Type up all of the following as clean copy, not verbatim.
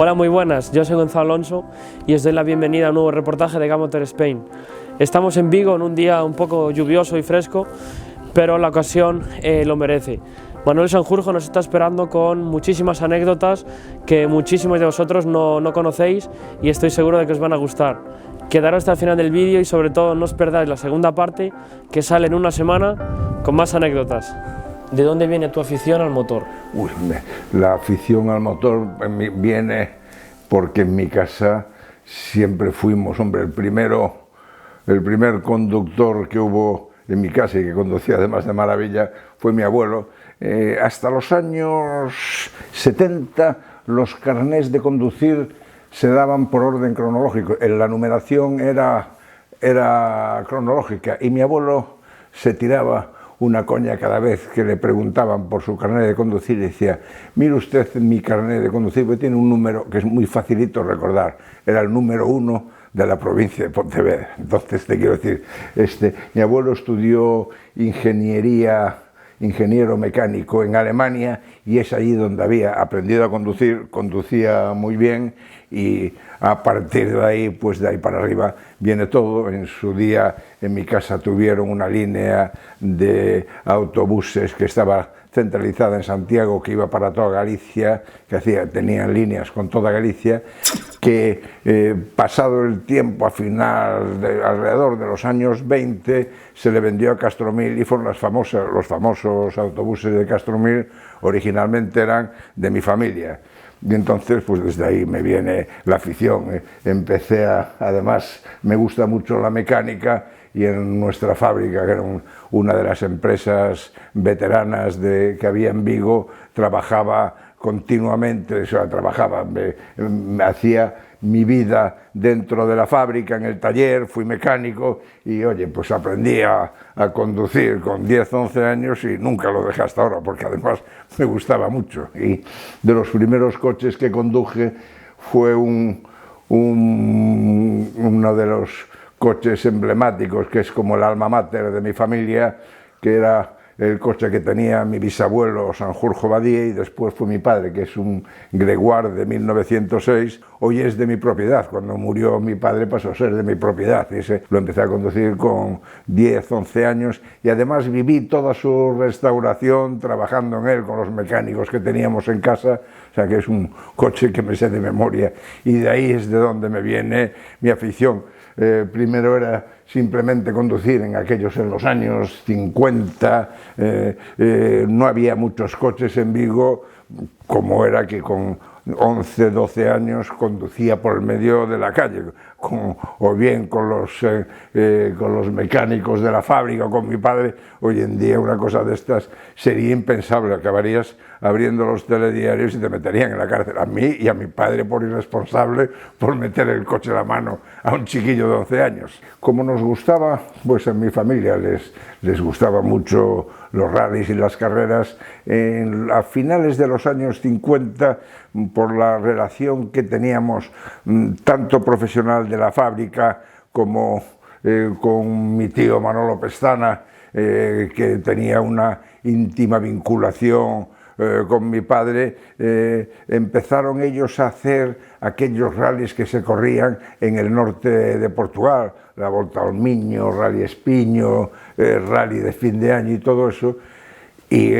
Hola, muy buenas, yo soy Gonzalo Alonso y os doy la bienvenida a un nuevo reportaje de Gamoter Spain. Estamos en Vigo en un día un poco lluvioso y fresco, pero la ocasión lo merece. Manuel Sanjurjo nos está esperando con muchísimas anécdotas que muchísimos de vosotros no conocéis y estoy seguro de que os van a gustar. Quedaros hasta el final del vídeo y sobre todo no os perdáis la segunda parte, que sale en una semana con más anécdotas. ¿De dónde viene tu afición al motor? La afición al motor viene porque en mi casa siempre fuimos, hombre, el primer conductor que hubo en mi casa y que conducía además de maravilla fue mi abuelo. Hasta los años 70 los carnés de conducir se daban por orden cronológico, la numeración era cronológica y mi abuelo se tiraba una coña cada vez que le preguntaban por su carnet de conducir y decía: mire usted mi carnet de conducir, porque tiene un número que es muy facilito recordar, era el número 1 de la provincia de Pontevedra. Entonces te quiero decir, mi abuelo estudió ingeniero mecánico en Alemania y es allí donde había aprendido a conducir, conducía muy bien y a partir de ahí, pues de ahí para arriba viene todo. En su día en mi casa tuvieron una línea de autobuses que estaba centralizada en Santiago, que iba para toda Galicia, tenían líneas con toda Galicia, que pasado el tiempo, alrededor de los años 20, se le vendió a Castromil y fueron los famosos autobuses de Castromil, originalmente eran de mi familia. Y entonces, pues desde ahí me viene la afición. Además, me gusta mucho la mecánica y en nuestra fábrica, que era una de las empresas veteranas que había en Vigo, trabajaba continuamente, me hacía mi vida dentro de la fábrica, en el taller, fui mecánico y oye, pues aprendí a conducir con 10, 11 años y nunca lo dejé hasta ahora, porque además me gustaba mucho. Y de los primeros coches que conduje fue uno de los coches emblemáticos, que es como el alma mater de mi familia, que era el coche que tenía mi bisabuelo Sanjurjo Badía, y después fue mi padre, que es un Gregoire de 1906, hoy es de mi propiedad. Cuando murió mi padre pasó a ser de mi propiedad, y ese lo empecé a conducir con 10, 11 años, y además viví toda su restauración trabajando en él con los mecánicos que teníamos en casa, o sea que es un coche que me sé de memoria, y de ahí es de donde me viene mi afición. Primero era simplemente conducir en los años 50, no había muchos coches en Vigo, como era que con 11, 12 años conducía por el medio de la calle, o bien con los mecánicos de la fábrica o con mi padre. Hoy en día una cosa de estas sería impensable, acabarías abriendo los telediarios y te meterían en la cárcel, a mí y a mi padre por irresponsable, por meter el coche a la mano a un chiquillo de 11 años. Como nos gustaba, pues en mi familia les gustaba mucho los rallies y las carreras. A finales de los años 50, por la relación que teníamos, tanto profesional de la fábrica como con mi tío Manolo Pestana, que tenía una íntima vinculación con mi padre, empezaron ellos a hacer aquellos rallies que se corrían en el norte de Portugal, la Volta ao Miño, Rally Espiño, rally de fin de año y todo eso, y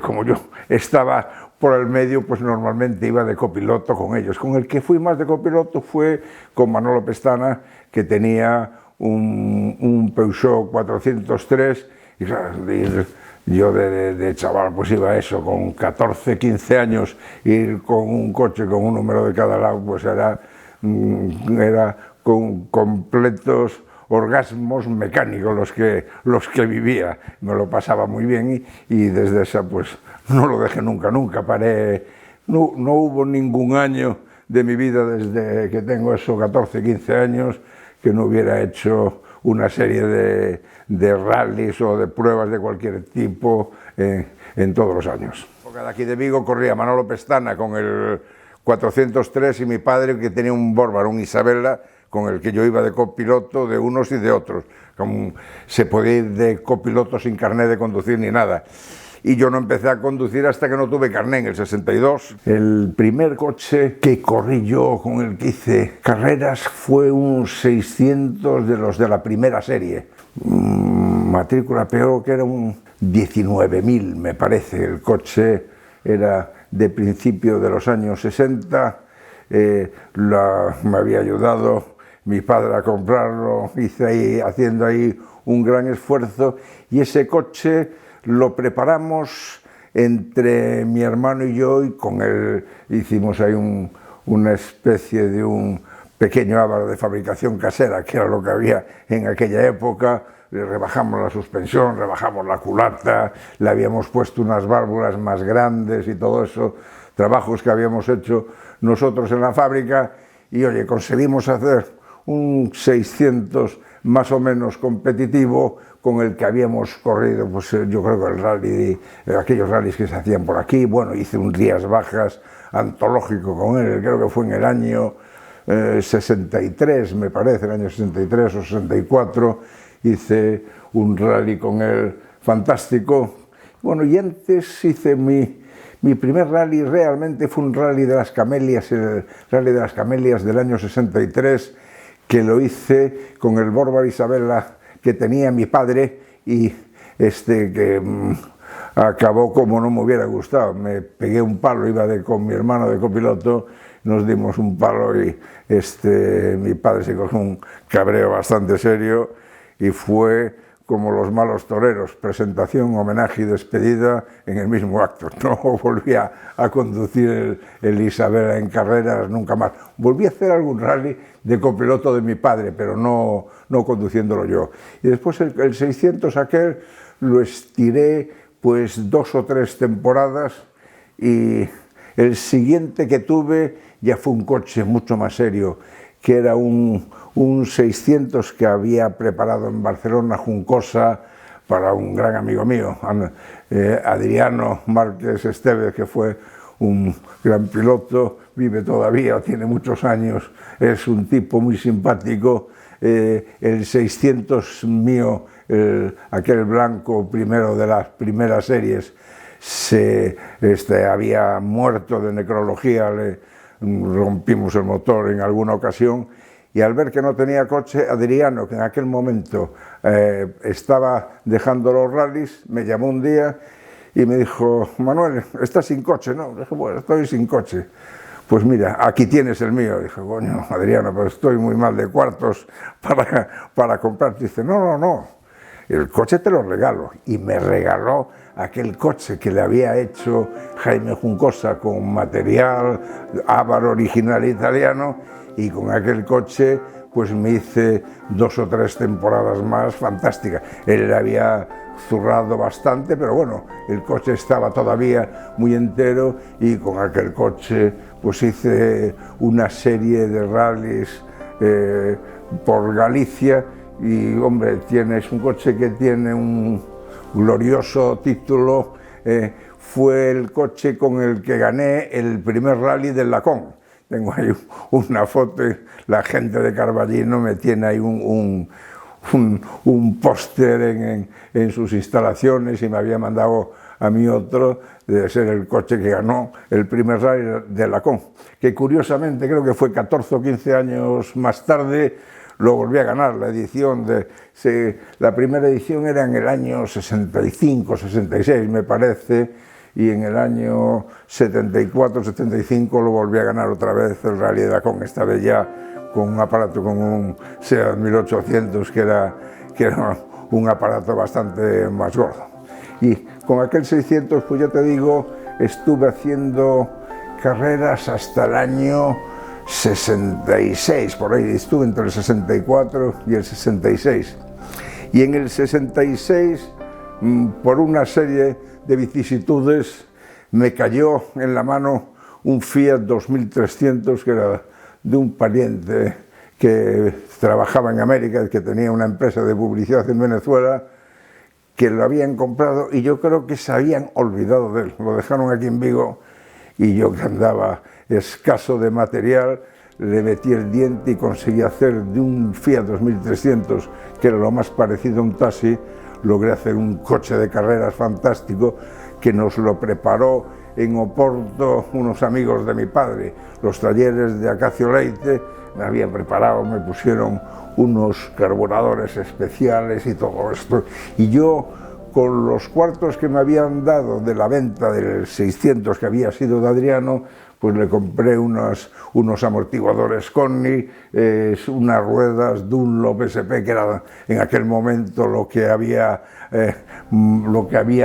como yo estaba por el medio, pues normalmente iba de copiloto con ellos. Con el que fui más de copiloto fue con Manolo Pestana, que tenía un Peugeot 403, y claro, yo de chaval pues iba a eso, con 14, 15 años, ir con un coche con un número de cada lado, pues era con completos orgasmos mecánicos los que vivía. Me lo pasaba muy bien y desde esa pues no lo dejé nunca paré. No hubo ningún año de mi vida desde que tengo esos 14, 15 años que no hubiera hecho una serie de rallies o de pruebas de cualquier tipo en todos los años. Porque de aquí de Vigo corría Manolo Pestana con el 403 y mi padre, que tenía un Bórbaro, un Isabella, con el que yo iba de copiloto de unos y de otros. Se podía ir de copiloto sin carnet de conducir ni nada. y yo no empecé a conducir hasta que no tuve carné en el 62. El primer coche que corrí yo, con el que hice carreras, fue un 600 de los de la primera serie. Matrícula peor, que era un 19.000, me parece. El coche era de principio de los años 60, me había ayudado mi padre a comprarlo, haciendo ahí un gran esfuerzo, y ese coche lo preparamos entre mi hermano y yo, y con él hicimos ahí una especie de un pequeño Ávaro de fabricación casera, que era lo que había en aquella época. Le rebajamos la suspensión, rebajamos la culata, le habíamos puesto unas válvulas más grandes y todo eso, trabajos que habíamos hecho nosotros en la fábrica, y oye, conseguimos hacer un 600 más o menos competitivo, con el que habíamos corrido, pues yo creo que el rally, aquellos rallies que se hacían por aquí. Bueno, hice un Rías Bajas antológico con él, creo que fue en el año 63, me parece, el año 63 o 64, hice un rally con él fantástico. Bueno, y antes hice mi primer rally, realmente fue un rally de las Camelias, el rally de las Camelias del año 63, que lo hice con el Borbar Isabella que tenía mi padre, y que acabó como no me hubiera gustado. Me pegué un palo, iba con mi hermano de copiloto, nos dimos un palo y mi padre se cogió un cabreo bastante serio, y fue como los malos toreros, presentación, homenaje y despedida en el mismo acto. No volví a conducir el Isabella en carreras nunca más. Volví a hacer algún rally de copiloto de mi padre, pero no conduciéndolo yo. Y después el 600 aquel lo estiré pues 2 o 3 temporadas, y el siguiente que tuve ya fue un coche mucho más serio, que era un 600 que había preparado en Barcelona, Juncosa, para un gran amigo mío, Adriano Márquez Estevez, que fue un gran piloto, vive todavía, tiene muchos años, es un tipo muy simpático. El 600 mío, aquel blanco primero de las primeras series, había muerto de necrología, le rompimos el motor en alguna ocasión, y al ver que no tenía coche, Adriano, que en aquel momento estaba dejando los rallies, me llamó un día y me dijo: Manuel, ¿estás sin coche? No, dije, bueno, estoy sin coche. Pues mira, aquí tienes el mío. Dije, coño, Adriano, pero estoy muy mal de cuartos para comprar. Dice, no, el coche te lo regalo. Y me regaló aquel coche que le había hecho Jaime Juncosa con material Ávaro original italiano, y con aquel coche pues me hice 2 o 3 temporadas más fantásticas. Él había zurrado bastante, pero bueno, el coche estaba todavía muy entero, y con aquel coche pues hice una serie de rallies por Galicia. Y hombre, es un coche que tiene un glorioso título. Fue el coche con el que gané el primer rally del Lacón. Tengo ahí una foto, y la gente de Carballino me tiene ahí un póster en sus instalaciones, y me había mandado a mí otro de ser el coche que ganó el primer rally de Lacón, que curiosamente creo que fue 14 o 15 años más tarde lo volví a ganar. La primera edición era en el año 65, 66 me parece, y en el año 74, 75 lo volví a ganar otra vez el rally de Lacón, esta vez ya con un aparato, con un SEAT 1800, que era un aparato bastante más gordo. Y con aquel 600, pues ya te digo, estuve haciendo carreras hasta el año 66, por ahí estuve entre el 64 y el 66. Y en el 66, por una serie de vicisitudes, me cayó en la mano un Fiat 2300, que era de un pariente que trabajaba en América, que tenía una empresa de publicidad en Venezuela, que lo habían comprado, y yo creo que se habían olvidado de él. Lo dejaron aquí en Vigo, y yo, que andaba escaso de material, le metí el diente y conseguí hacer de un Fiat 2300, que era lo más parecido a un taxi, logré hacer un coche de carreras fantástico, que nos lo preparó en Oporto unos amigos de mi padre, los talleres de Acacio Leite. Me habían preparado, me pusieron unos carburadores especiales y todo esto, y yo con los cuartos que me habían dado de la venta del 600 que había sido de Adriano, pues le compré unos amortiguadores Conny, unas ruedas Dunlop SP, que era en aquel momento lo que había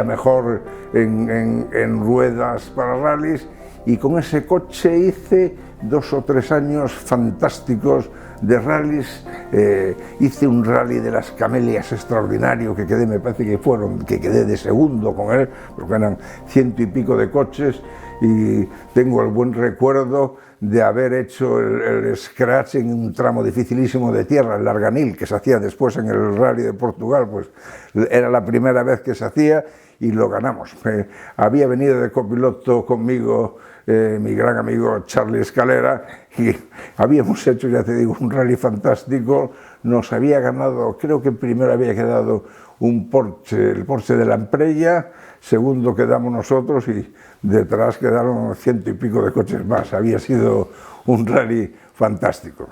mejor en ruedas para rallies, y con ese coche hice 2 o 3 años fantásticos de rallies. Hice un rally de las Camelias extraordinario que quedé, me parece que quedé de segundo con él, porque eran 100 y pico de coches, y tengo el buen recuerdo de haber hecho el scratch en un tramo dificilísimo de tierra, el Larganil, que se hacía después en el Rally de Portugal. Pues era la primera vez que se hacía y lo ganamos. Había venido de copiloto conmigo mi gran amigo Charlie Escalera, y habíamos hecho, ya te digo, un rally fantástico. Nos había ganado, creo que primero había quedado un Porsche, el Porsche de la Amprella, segundo quedamos nosotros y detrás quedaron 100 y pico de coches más. Había sido un rally fantástico.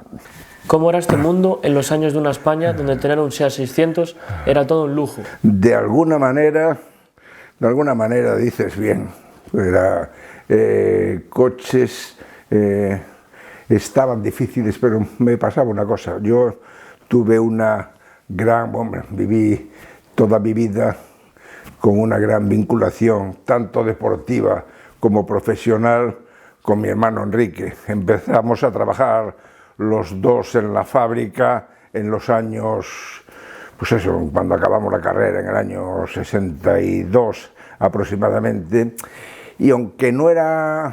¿Cómo era este mundo en los años de una España donde tener un SEAT 600 era todo un lujo? De alguna manera dices bien. Era, coches estaban difíciles, pero me pasaba una cosa. Yo tuve viví toda mi vida con una gran vinculación, tanto deportiva como profesional, con mi hermano Enrique. Empezamos a trabajar los dos en la fábrica en los años, pues eso, cuando acabamos la carrera, en el año 62 aproximadamente, y aunque no era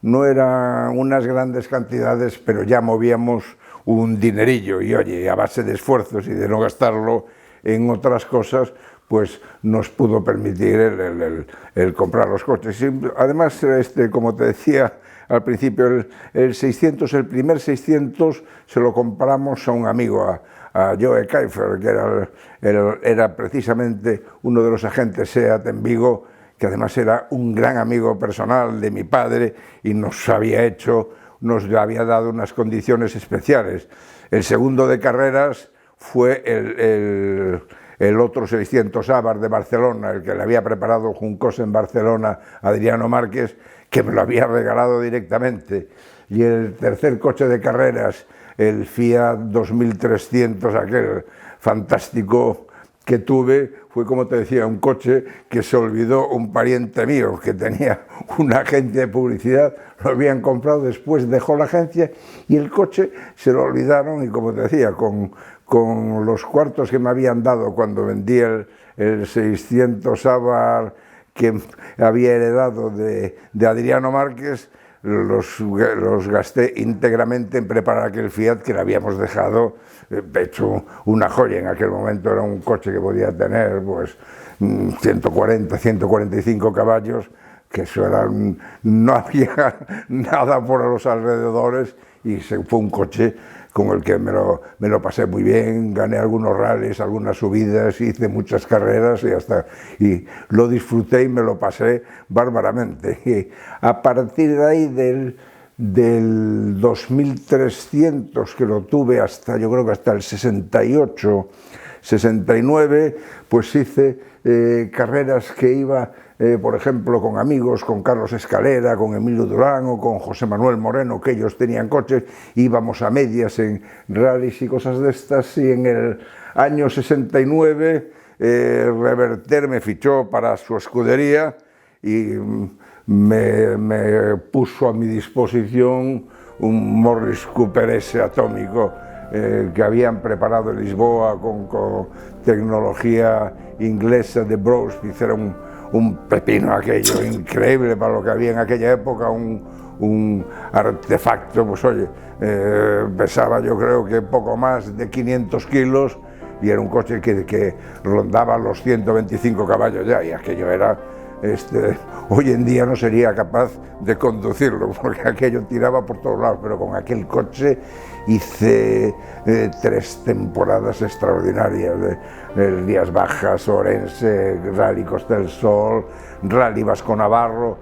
unas grandes cantidades, pero ya movíamos un dinerillo, y oye, a base de esfuerzos y de no gastarlo en otras cosas, pues nos pudo permitir el comprar los coches. Y además, como te decía al principio, el 600, el primer 600 se lo compramos a un amigo, a Joe Keifer, que era precisamente uno de los agentes SEAT en Vigo, que además era un gran amigo personal de mi padre, y nos había dado unas condiciones especiales. El segundo de carreras fue el otro 600 Abarth de Barcelona, el que le había preparado Juncos en Barcelona a Adriano Márquez, que me lo había regalado directamente. Y el tercer coche de carreras, el Fiat 2300, aquel fantástico que tuve, fue, como te decía, un coche que se olvidó un pariente mío que tenía una agencia de publicidad. Lo habían comprado, después dejó la agencia y el coche se lo olvidaron, y como te decía, con los cuartos que me habían dado cuando vendí el 600 Abarth que había heredado de Adriano Márquez, los gasté íntegramente en preparar aquel Fiat, que le habíamos dejado hecho una joya. En aquel momento era un coche que podía tener pues 140, 145 caballos, que eso era, no había nada por los alrededores, y fue un coche con el que me lo pasé muy bien. Gané algunos rallies, algunas subidas, hice muchas carreras y lo disfruté y me lo pasé bárbaramente. Y a partir de ahí del 2300, que lo tuve yo creo que hasta el 68, 69, pues hice carreras que iba, por ejemplo, con amigos, con Carlos Escalera, con Emilio Durán o con José Manuel Moreno, que ellos tenían coches, íbamos a medias en rallies y cosas de estas. Y en el año 69 Reverter me fichó para su escudería y me puso a mi disposición un Morris Cooper S atómico que habían preparado en Lisboa con tecnología inglesa de Brose. Era un pepino aquello, increíble para lo que había en aquella época, un artefacto. Pues oye, pesaba yo creo que poco más de 500 kilos, y era un coche que rondaba los 125 caballos ya, y aquello era... hoy en día no sería capaz de conducirlo, porque aquello tiraba por todos lados, pero con aquel coche hice 3 temporadas extraordinarias. el Rías Bajas, Orense, Rally Costa del Sol, Rally Vasco Navarro,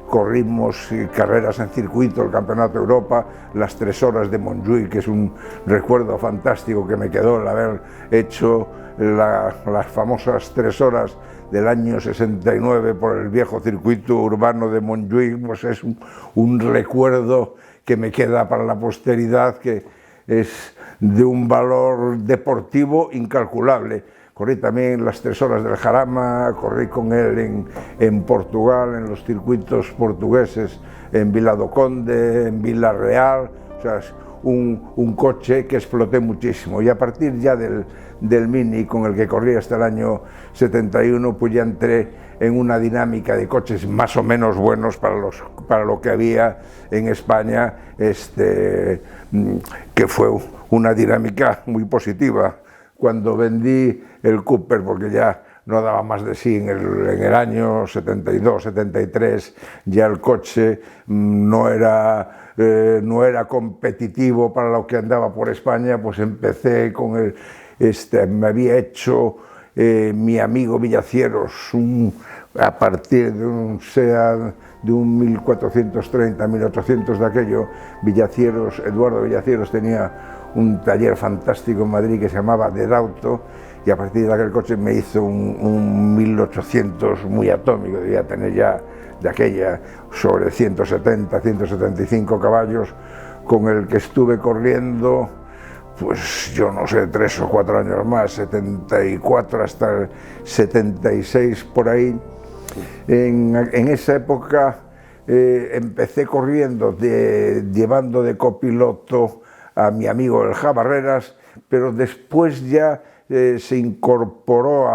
corrimos carreras en circuito, el Campeonato de Europa, las 3 horas de Montjuïc, que es un recuerdo fantástico que me quedó el haber hecho las famosas 3 horas del año 69 por el viejo circuito urbano de Montjuïc. Pues es un recuerdo que me queda para la posteridad, que es de un valor deportivo incalculable. Corrí también las 3 horas del Jarama, corrí con él en Portugal, en los circuitos portugueses, en Vila do Conde, en Vila Real. O sea, es un coche que exploté muchísimo, y a partir ya del Mini, con el que corrí hasta el año 71, pues ya entré en una dinámica de coches más o menos buenos para lo que había en España, que fue una dinámica muy positiva. Cuando vendí el Cooper, porque ya no daba más de sí en el año 72, 73, ya el coche no era competitivo para lo que andaba por España, pues empecé con me había hecho mi amigo Villacieros, a partir de un SEAT de un 1430, 1800 de aquello. Eduardo Villacieros tenía un taller fantástico en Madrid que se llamaba Dedauto, y a partir de aquel coche me hizo un 1800 muy atómico, debía tener ya de aquella sobre 170, 175 caballos, con el que estuve corriendo, pues yo no sé, 3 o 4 años más, 74 hasta el 76 por ahí. En esa época empecé corriendo, llevando de copiloto a mi amigo el Jabarreras, pero después ya se incorporó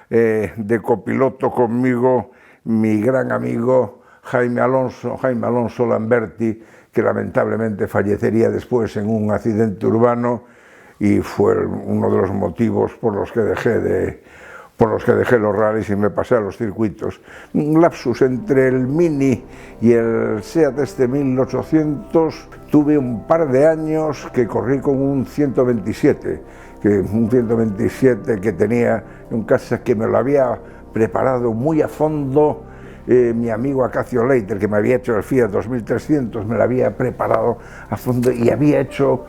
de copiloto conmigo mi gran amigo Jaime Alonso Lamberti, que lamentablemente fallecería después en un accidente urbano, y fue uno de los motivos por los que dejé los rallies y me pasé a los circuitos. Un lapsus entre el Mini y el SEAT 1800, tuve un par de años que corrí con un 127, que tenía en casa, que me lo había preparado muy a fondo mi amigo Acacio Leiter, que me había hecho el Fiat 2300, me lo había preparado a fondo y había hecho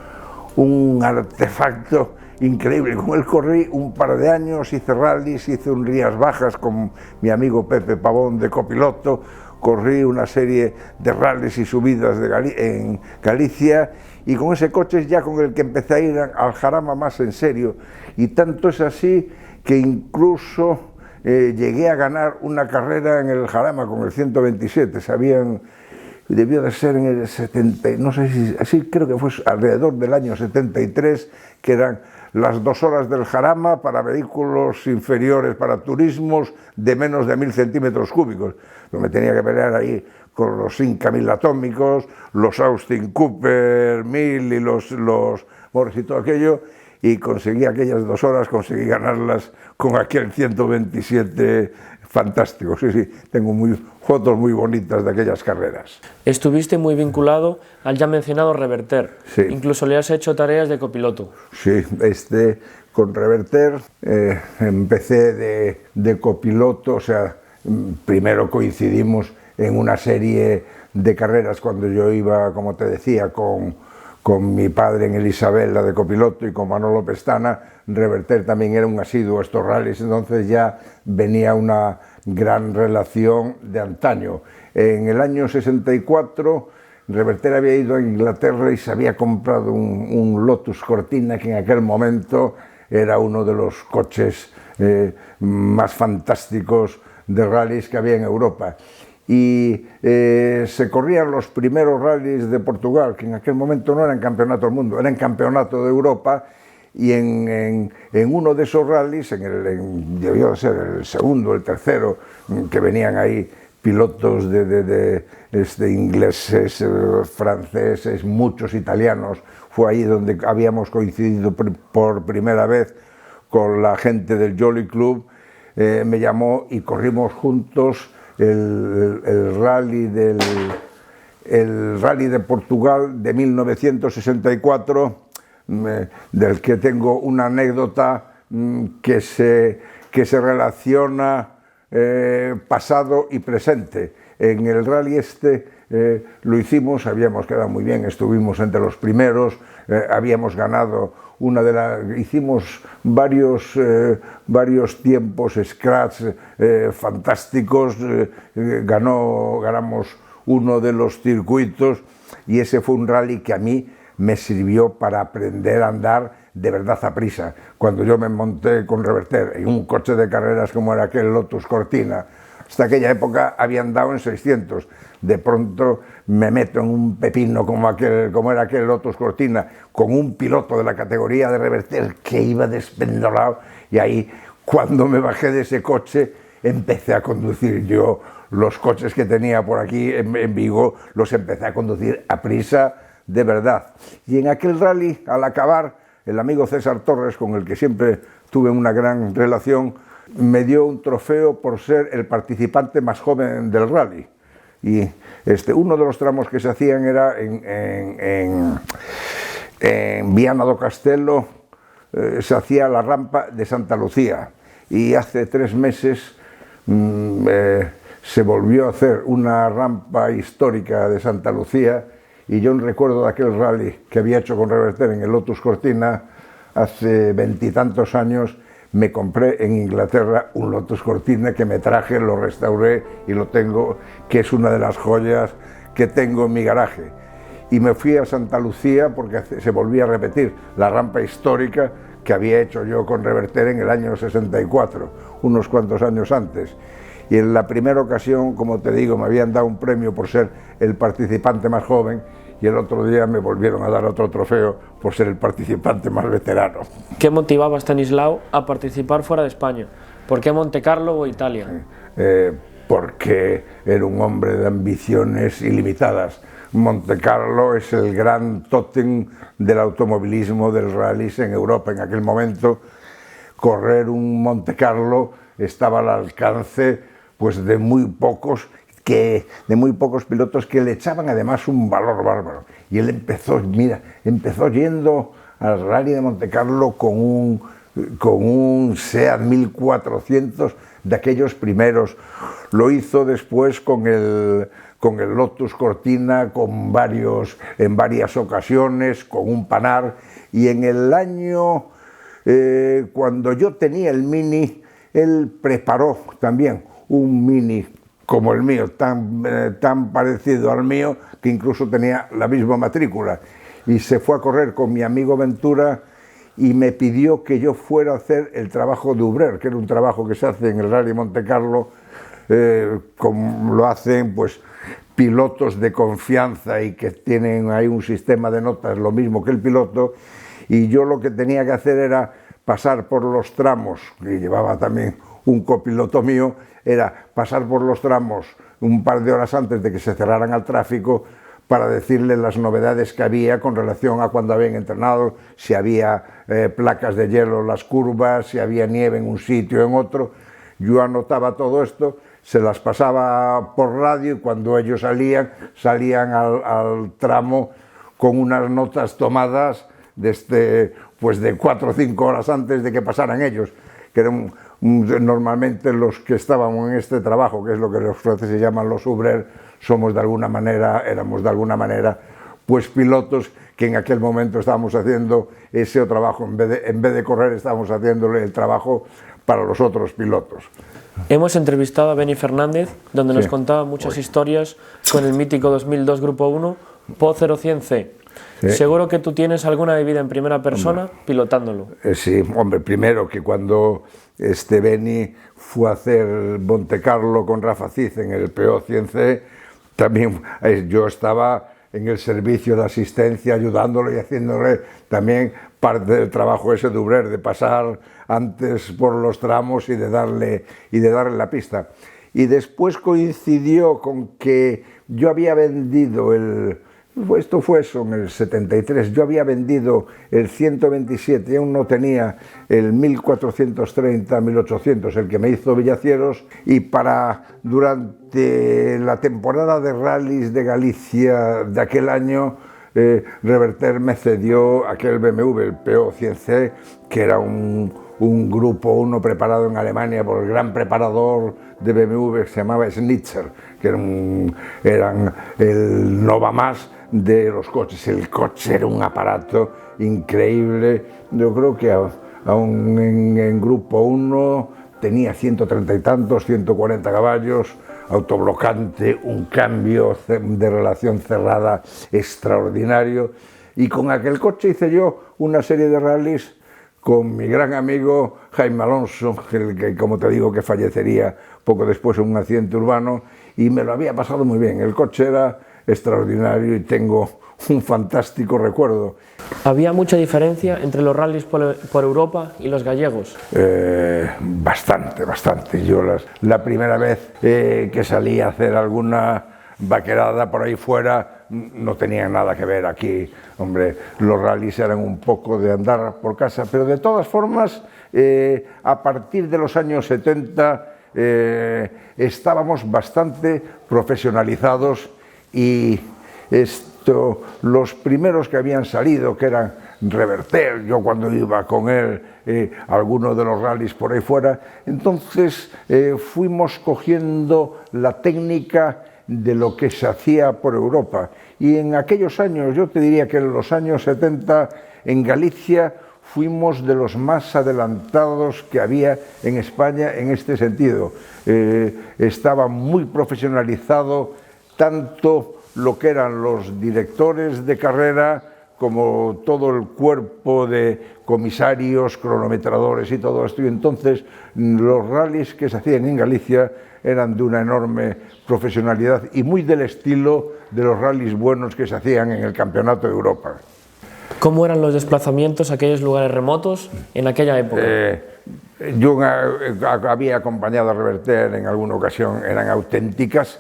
un artefacto increíble. Con él corrí un par de años, hice rallies, hice un Rías Bajas con mi amigo Pepe Pavón de copiloto, corrí una serie de rallies y subidas en Galicia, y con ese coche es ya con el que empecé a ir al Jarama más en serio, y tanto es así que incluso llegué a ganar una carrera en el Jarama con el 127, debió de ser en el 70, no sé si, así creo que fue alrededor del año 73, que eran las 2 horas del Jarama para vehículos inferiores, para turismos de menos de 1000 centímetros cúbicos. Yo me tenía que pelear ahí con los Inca 1000 atómicos, los Austin Cooper 1000 y los Morris y todo aquello, y conseguí aquellas 2 horas, conseguí ganarlas con aquel 127 fantástico. Sí, tengo fotos muy bonitas de aquellas carreras. Estuviste muy vinculado al ya mencionado Reverter, sí. Incluso le has hecho tareas de copiloto. Sí, con Reverter empecé de copiloto, o sea, primero coincidimos en una serie de carreras cuando yo iba, como te decía, con mi padre en el Isabela de copiloto y con Manolo Pestana. Reverter también era un asiduo a estos rallies, entonces ya venía una gran relación de antaño. En el año 64 Reverter había ido a Inglaterra y se había comprado un Lotus Cortina, que en aquel momento era uno de los coches más fantásticos de rallies que había en Europa. Y se corrían los primeros rallies de Portugal, que en aquel momento no eran campeonato del mundo, eran campeonato de Europa, y en uno de esos rallies, debió de ser el segundo, el tercero, que venían ahí pilotos de ingleses, franceses, muchos italianos, fue ahí donde habíamos coincidido por primera vez con la gente del Jolly Club. Me llamó y corrimos juntos el rally de Portugal de 1964, del que tengo una anécdota que se relaciona pasado y presente. En el rally lo hicimos, habíamos quedado muy bien, estuvimos entre los primeros, habíamos ganado hicimos varios tiempos, scratch fantásticos, ganamos uno de los circuitos y ese fue un rally que a mí me sirvió para aprender a andar de verdad a prisa. Cuando yo me monté con Reverter en un coche de carreras como era aquel Lotus Cortina, hasta aquella época había andado en 600, de pronto me meto en un pepino como era aquel Lotus Cortina, con un piloto de la categoría de Reverter que iba despendolado, y ahí cuando me bajé de ese coche empecé a conducir yo. Los coches que tenía por aquí en Vigo los empecé a conducir a prisa de verdad. Y en aquel rally, al acabar, el amigo César Torres, con el que siempre tuve una gran relación, me dio un trofeo por ser el participante más joven del rally. Y uno de los tramos que se hacían era en Viana do Castelo, se hacía la rampa de Santa Lucía. Y hace 3 meses se volvió a hacer una rampa histórica de Santa Lucía, y yo recuerdo de aquel rally que había hecho con Reverter en el Lotus Cortina hace 20 y tantos años. Me compré en Inglaterra un Lotus Cortina que me traje, lo restauré y lo tengo, que es una de las joyas que tengo en mi garaje. Y me fui a Santa Lucía porque se volvía a repetir la rampa histórica que había hecho yo con Reverter en el año 64, unos cuantos años antes. Y en la primera ocasión, como te digo, me habían dado un premio por ser el participante más joven, y el otro día me volvieron a dar otro trofeo por ser el participante más veterano. ¿Qué motivaba a Stanislao a participar fuera de España? ¿Por qué Monte Carlo o Italia? Porque era un hombre de ambiciones ilimitadas. Monte Carlo es el gran tótem del automovilismo, del rally en Europa. En aquel momento, correr un Monte Carlo estaba al alcance pues de muy pocos pilotos que le echaban además un valor bárbaro. Y él empezó yendo al rally de Monte Carlo con un Seat 1400 de aquellos primeros. Lo hizo después con el Lotus Cortina en varias ocasiones, con un Panhard, y en el año cuando yo tenía el Mini, él preparó también un Mini como el mío, tan parecido al mío, que incluso tenía la misma matrícula, y se fue a correr con mi amigo Ventura y me pidió que yo fuera a hacer el trabajo de Ubrer, que era un trabajo que se hace en el Rally Monte Carlo, como lo hacen pues pilotos de confianza y que tienen ahí un sistema de notas lo mismo que el piloto, y yo lo que tenía que hacer era pasar por los tramos, y llevaba también un copiloto mío, era pasar por los tramos un par de horas antes de que se cerraran al tráfico para decirle las novedades que había con relación a cuando habían entrenado, si había placas de hielo en las curvas, si había nieve en un sitio o en otro. Yo anotaba todo esto, se las pasaba por radio, y cuando ellos salían al tramo con unas notas tomadas pues de 4 o 5 horas antes de que pasaran ellos, que eran normalmente los que estábamos en este trabajo, que es lo que los franceses llaman los ouvriers, éramos de alguna manera pues pilotos que en aquel momento estábamos haciendo ese trabajo, en vez de correr estábamos haciéndole el trabajo para los otros pilotos. Hemos entrevistado a Benny Fernández, donde nos contaba muchas historias con el mítico 2002 Grupo 1 Po 0100C. Sí. Seguro que tú tienes alguna de vida en primera persona pilotándolo. Sí, hombre, primero que cuando Benny fue a hacer Monte Carlo con Rafa Cid en el PO 100C, también yo estaba en el servicio de asistencia ayudándolo y haciéndole también parte del trabajo ese de Ubrer, de pasar antes por los tramos y de darle la pista. Y después coincidió con que yo había vendido esto fue eso, en el 73, yo había vendido el 127 y aún no tenía el 1430-1800, el que me hizo Villacieros, y durante la temporada de rallies de Galicia de aquel año, Reverter me cedió aquel BMW, el PO 100C, que era un un grupo 1 preparado en Alemania por el gran preparador de BMW que se llamaba Schnitzer, que eran el no va más de los coches. El coche era un aparato increíble. Yo creo que aún en grupo 1 tenía 130 y tantos, 140 caballos, autoblocante, un cambio de relación cerrada extraordinario, y con aquel coche hice yo una serie de rallies con mi gran amigo Jaime Alonso, que como te digo que fallecería poco después en un accidente urbano, y me lo había pasado muy bien. El coche era extraordinario y tengo un fantástico recuerdo. ¿Había mucha diferencia entre los rallies por Europa y los gallegos? Bastante. Yo la primera vez que salí a hacer alguna vaquerada por ahí fuera no tenía nada que ver aquí. Hombre, los rallies eran un poco de andar por casa, pero de todas formas, a partir de los años 70 estábamos bastante profesionalizados, y los primeros que habían salido, que eran Reverter, yo cuando iba con él algunos de los rallies por ahí fuera, entonces fuimos cogiendo la técnica de lo que se hacía por Europa. Y en aquellos años, yo te diría que en los años 70, en Galicia fuimos de los más adelantados que había en España en este sentido. Estaba muy profesionalizado tanto lo que eran los directores de carrera como todo el cuerpo de comisarios, cronometradores y todo esto, y entonces los rallies que se hacían en Galicia eran de una enorme profesionalidad y muy del estilo de los rallies buenos que se hacían en el Campeonato de Europa. ¿Cómo eran los desplazamientos a aquellos lugares remotos en aquella época? Yo había acompañado a Reverter en alguna ocasión, eran auténticas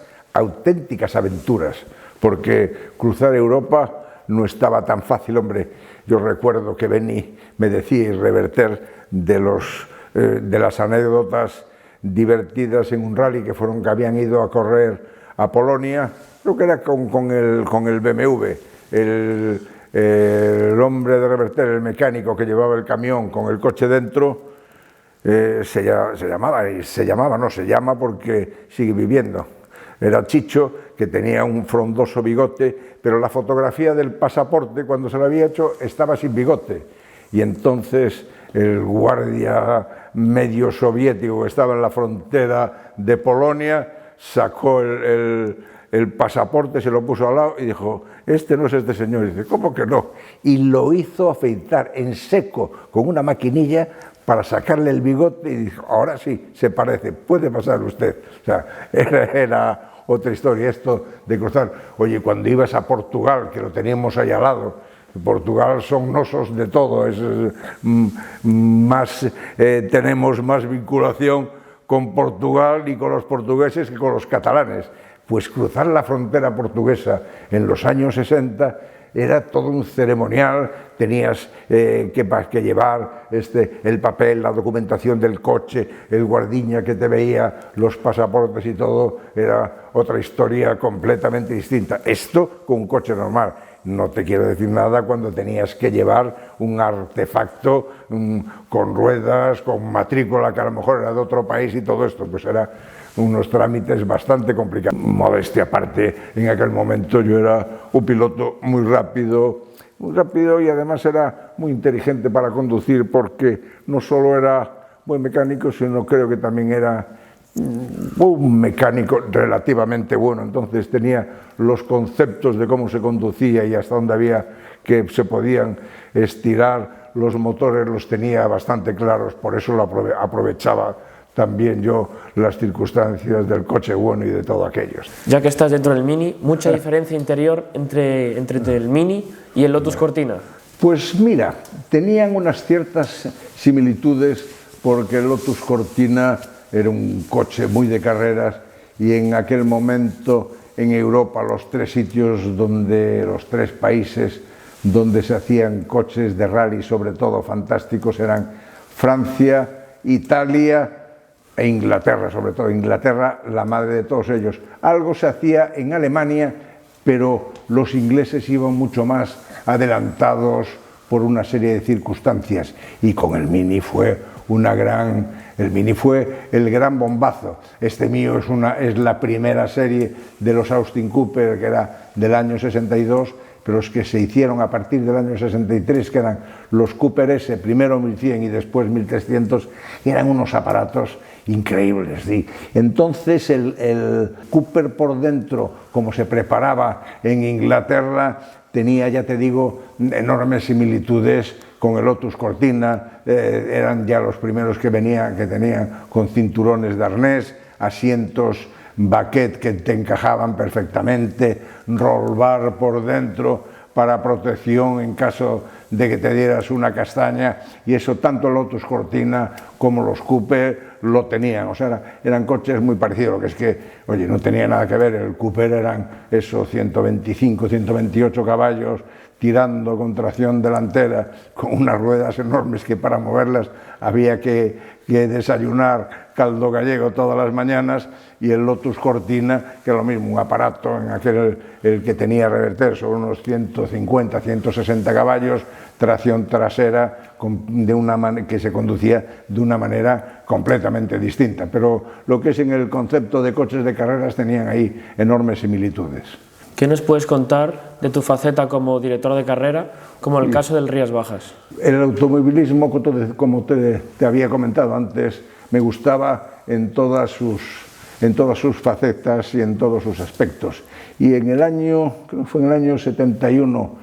aventuras, porque cruzar Europa no estaba tan fácil, hombre. Yo recuerdo que Benny me decía, y Reverter, de las anécdotas divertidas en un rally que habían ido a correr a Polonia, creo que era con el BMW, el hombre de Reverter, el mecánico que llevaba el camión con el coche dentro, se llama porque sigue viviendo. Era Chicho, que tenía un frondoso bigote, pero la fotografía del pasaporte, cuando se lo había hecho, estaba sin bigote. Y entonces el guardia medio soviético que estaba en la frontera de Polonia sacó el pasaporte, se lo puso al lado y dijo: este no es este señor. Y dice: ¿cómo que no? Y lo hizo afeitar en seco con una maquinilla para sacarle el bigote, y dijo: ahora sí, se parece, puede pasar usted. O sea, era otra historia esto de cruzar. Oye, cuando ibas a Portugal, que lo teníamos ahí al lado, Portugal son osos de todo, tenemos más vinculación con Portugal y con los portugueses que con los catalanes. Pues cruzar la frontera portuguesa en los años 60 era todo un ceremonial. Tenías que llevar el papel, la documentación del coche, el guardiña que te veía los pasaportes y todo. Era otra historia completamente distinta. Esto con un coche normal. No te quiero decir nada cuando tenías que llevar un artefacto con ruedas, con matrícula que a lo mejor era de otro país y todo esto. Pues era unos trámites bastante complicados. Modestia aparte, en aquel momento yo era un piloto muy rápido y además era muy inteligente para conducir, porque no solo era buen mecánico, sino creo que también era un mecánico relativamente bueno. Entonces tenía los conceptos de cómo se conducía y hasta dónde se podían estirar los motores, los tenía bastante claros. Por eso lo aprovechaba también yo las circunstancias del coche bueno y de todo aquello. Ya que estás dentro del Mini, ¿mucha diferencia interior entre el Mini y el Lotus Cortina? Pues mira, tenían unas ciertas similitudes, porque el Lotus Cortina era un coche muy de carreras, y en aquel momento en Europa los tres países donde se hacían coches de rally, sobre todo fantásticos, eran Francia, Italia e Inglaterra. Sobre todo Inglaterra, la madre de todos ellos. Algo se hacía en Alemania, pero los ingleses iban mucho más adelantados por una serie de circunstancias, y con el Mini fue el Mini fue el gran bombazo. Este mío es la primera serie de los Austin Cooper, que era del año 62, pero los que se hicieron a partir del año 63, que eran los Cooper S, primero 1100 y después 1300, eran unos aparatos increíbles. ¿Sí? Entonces el Cooper por dentro, como se preparaba en Inglaterra, tenía, ya te digo, enormes similitudes con el Lotus Cortina. Eran ya los primeros que tenían con cinturones de arnés, asientos baquet que te encajaban perfectamente, roll bar por dentro para protección en caso de que te dieras una castaña, y eso tanto el Lotus Cortina como los Cooper lo tenían. O sea, eran coches muy parecidos, lo que es que, oye, no tenía nada que ver. El Cooper eran eso, 125, 128 caballos, tirando con tracción delantera, con unas ruedas enormes que para moverlas había que desayunar caldo gallego todas las mañanas, y el Lotus Cortina, que es lo mismo, un aparato en el que tenía reverter sobre unos 150, 160 caballos, tracción trasera que se conducía de una manera completamente distinta. Pero lo que es en el concepto de coches de carreras tenían ahí enormes similitudes. ¿Qué nos puedes contar de tu faceta como director de carrera, como el caso del Rías Bajas? El automovilismo, como te había comentado antes, me gustaba en todas sus facetas y en todos sus aspectos. Y en el año 71,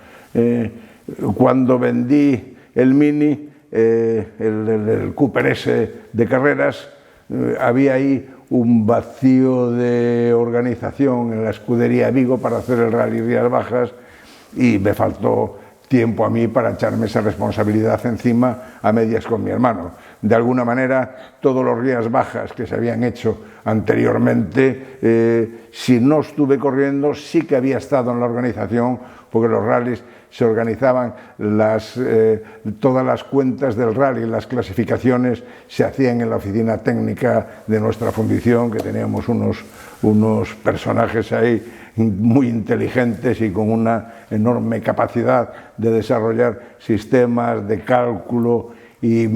cuando vendí el Mini, el Cooper S de carreras, había ahí un vacío de organización en la escudería Vigo para hacer el Rally Rías Bajas, y me faltó tiempo a mí para echarme esa responsabilidad encima a medias con mi hermano. De alguna manera, todos los Rías Bajas que se habían hecho anteriormente, si no estuve corriendo, sí que había estado en la organización, porque los rallies se organizaban, todas las cuentas del rally, las clasificaciones se hacían en la oficina técnica de nuestra fundición, que teníamos unos personajes ahí muy inteligentes y con una enorme capacidad de desarrollar sistemas de cálculo y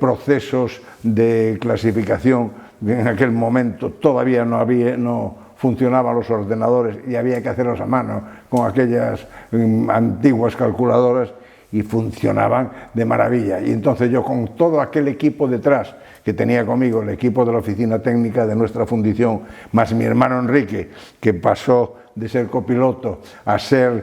procesos de clasificación. En aquel momento todavía no funcionaban los ordenadores y había que hacerlos a mano con aquellas antiguas calculadoras, y funcionaban de maravilla. Y entonces yo, con todo aquel equipo detrás que tenía conmigo, el equipo de la oficina técnica de nuestra fundición, más mi hermano Enrique, que pasó de ser copiloto a ser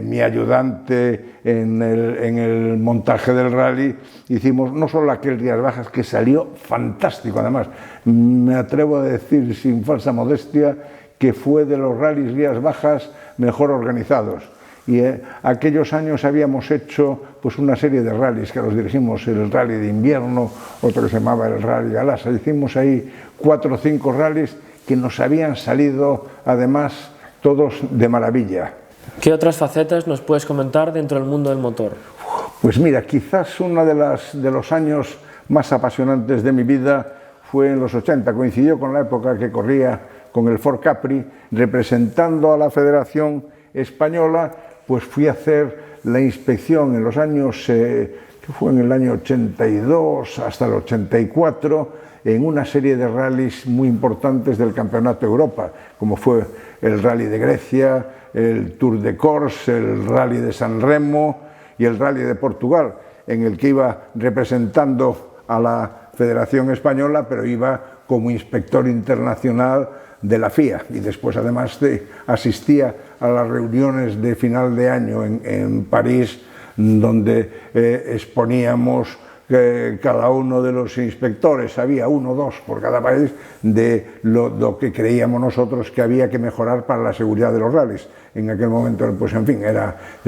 mi ayudante en el montaje del rally, hicimos no solo aquel Rías Bajas, que salió fantástico, además, me atrevo a decir sin falsa modestia que fue de los rallies Rías Bajas mejor organizados. Y aquellos años habíamos hecho pues una serie de rallies que los dirigimos: el rally de invierno, otro que se llamaba el rally Galasa. Hicimos ahí 4 o 5 rallies que nos habían salido además todos de maravilla. ¿Qué otras facetas nos puedes comentar dentro del mundo del motor? Pues mira, quizás uno de los años más apasionantes de mi vida fue en los 80, coincidió con la época que corría con el Ford Capri, representando a la Federación Española. Pues fui a hacer la inspección en los años, que fue en el año 82 hasta el 84, en una serie de rallies muy importantes del Campeonato de Europa, como fue el Rally de Grecia, el Tour de Corse, el Rally de San Remo y el Rally de Portugal, en el que iba representando a la Federación Española, pero iba como inspector internacional de la FIA, y después además asistía a las reuniones de final de año en París, donde exponíamos cada uno de los inspectores, había 1 o 2 por cada país, de lo que creíamos nosotros que había que mejorar para la seguridad de los rallies. En aquel momento, pues en fin,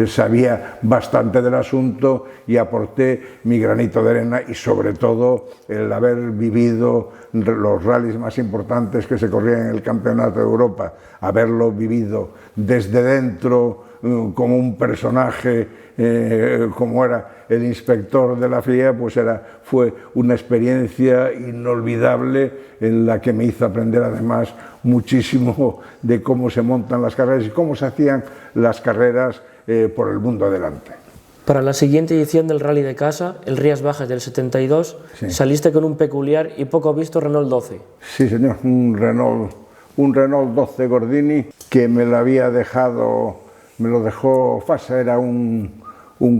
sabía bastante del asunto y aporté mi granito de arena, y sobre todo el haber vivido los rallies más importantes que se corrían en el Campeonato de Europa, haberlo vivido desde dentro como un personaje, como era el inspector de la FIA, pues fue una experiencia inolvidable, en la que me hizo aprender además muchísimo de cómo se montan las carreras y cómo se hacían las carreras por el mundo adelante. Para la siguiente edición del Rally de Casa, el Rías Bajas del 72, Sí. saliste con un peculiar y poco visto Renault 12. Sí, señor, un Renault 12 Gordini que me lo había dejado, me lo dejó Fasa, era un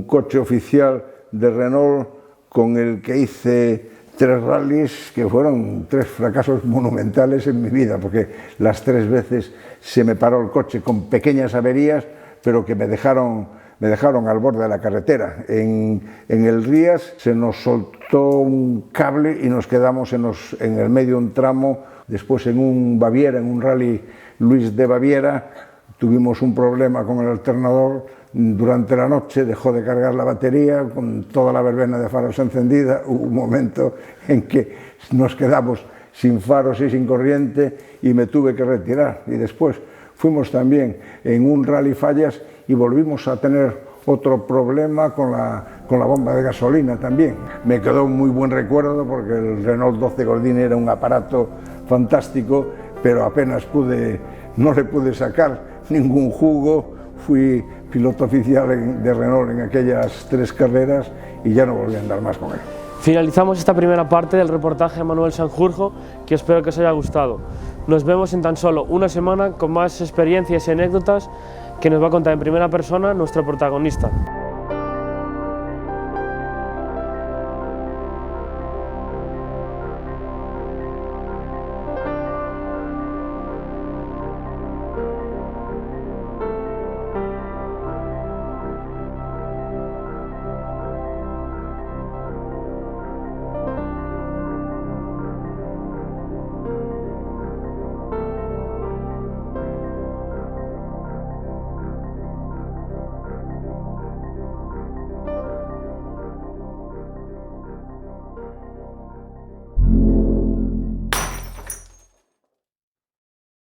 coche oficial de Renault con el que hice 3 rallies que fueron 3 fracasos monumentales en mi vida, porque las 3 veces se me paró el coche con pequeñas averías, pero que me dejaron al borde de la carretera. En el Rías se nos soltó un cable y nos quedamos en el medio de un tramo. Después en un Baviera, en un rally Luis de Baviera, tuvimos un problema con el alternador. Durante la noche dejó de cargar la batería, con toda la verbena de faros encendida. Hubo un momento en que nos quedamos sin faros y sin corriente y me tuve que retirar. Y después fuimos también en un rally Fallas y volvimos a tener otro problema con la bomba de gasolina también. Me quedó un muy buen recuerdo porque el Renault 12 Gordini era un aparato fantástico, pero apenas no le pude sacar ningún jugo. Fui piloto oficial de Renault en aquellas 3 carreras y ya no volví a andar más con él. Finalizamos esta primera parte del reportaje de Manuel Sanjurjo, que espero que os haya gustado. Nos vemos en tan solo una semana con más experiencias y anécdotas que nos va a contar en primera persona nuestro protagonista.